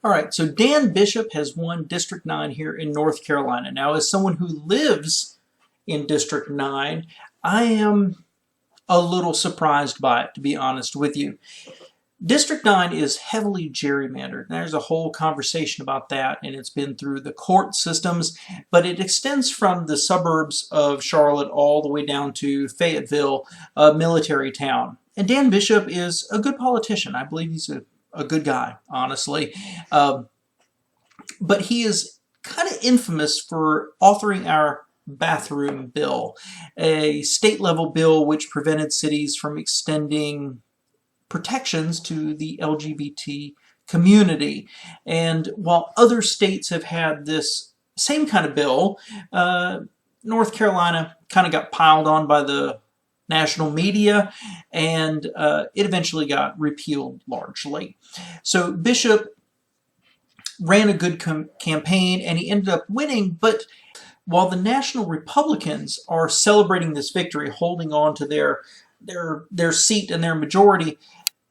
All right, so Dan Bishop has won District 9 here in North Carolina. Now, as someone who lives in District 9, I am a little surprised by it, to be honest with you. District 9 is heavily gerrymandered. There's a whole conversation about that, and it's been through the court systems, but it extends from the suburbs of Charlotte all the way down to Fayetteville, a military town. And Dan Bishop is a good politician. I believe he's a good guy, honestly. But he is kind of infamous for authoring our bathroom bill, a state-level bill which prevented cities from extending protections to the LGBT community. And while other states have had this same kind of bill, North Carolina kind of got piled on by the national media, and it eventually got repealed largely. So Bishop ran a good campaign, and he ended up winning, but while the national Republicans are celebrating this victory, holding on to their seat and their majority,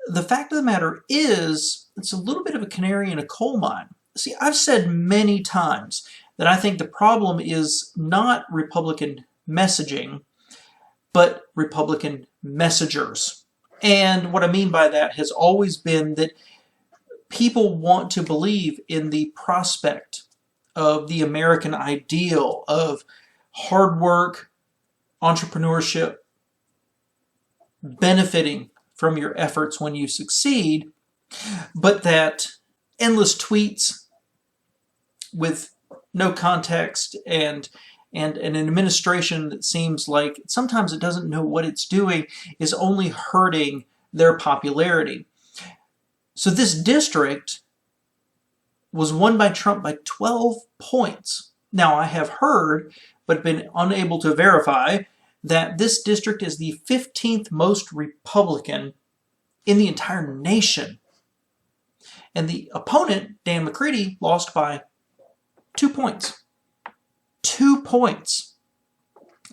the fact of the matter is it's a little bit of a canary in a coal mine. See, I've said many times that I think the problem is not Republican messaging, but Republican messengers. And what I mean by that has always been that people want to believe in the prospect of the American ideal of hard work, entrepreneurship, benefiting from your efforts when you succeed, but that endless tweets with no context and an administration that seems like sometimes it doesn't know what it's doing is only hurting their popularity. So this district was won by Trump by 12 points. Now, I have heard, but been unable to verify, that this district is the 15th most Republican in the entire nation. And the opponent, Dan McCready, lost by 2 points. 2 points.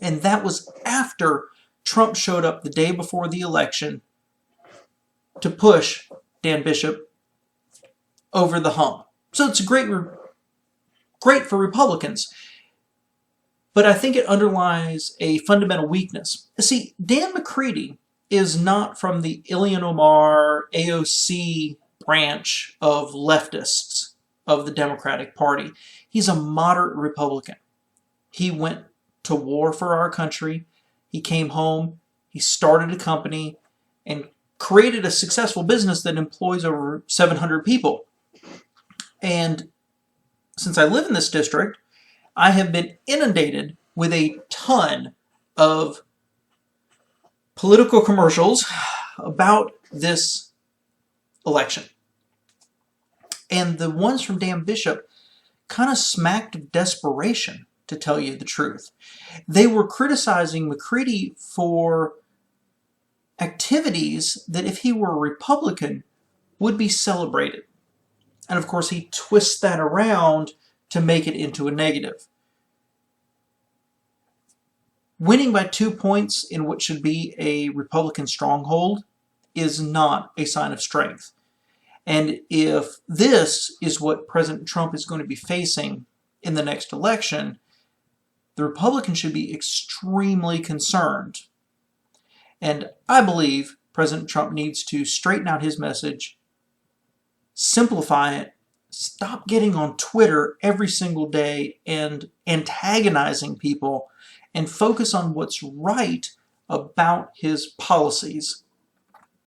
And that was after Trump showed up the day before the election to push Dan Bishop over the hump. So it's great for Republicans. But I think it underlies a fundamental weakness. See, Dan McCready is not from the Ilhan Omar AOC branch of leftists of the Democratic Party. He's a moderate Republican. He went to war for our country. He came home. He started a company and created a successful business that employs over 700 people. And since I live in this district, I have been inundated with a ton of political commercials about this election. And the ones from Dan Bishop kind of smacked of desperation, to tell you the truth. They were criticizing McCready for activities that, if he were a Republican, would be celebrated. And of course, he twists that around to make it into a negative. Winning by 2 points in what should be a Republican stronghold is not a sign of strength. And if this is what President Trump is going to be facing in the next election, the Republicans should be extremely concerned. And I believe President Trump needs to straighten out his message, simplify it, stop getting on Twitter every single day and antagonizing people, and focus on what's right about his policies.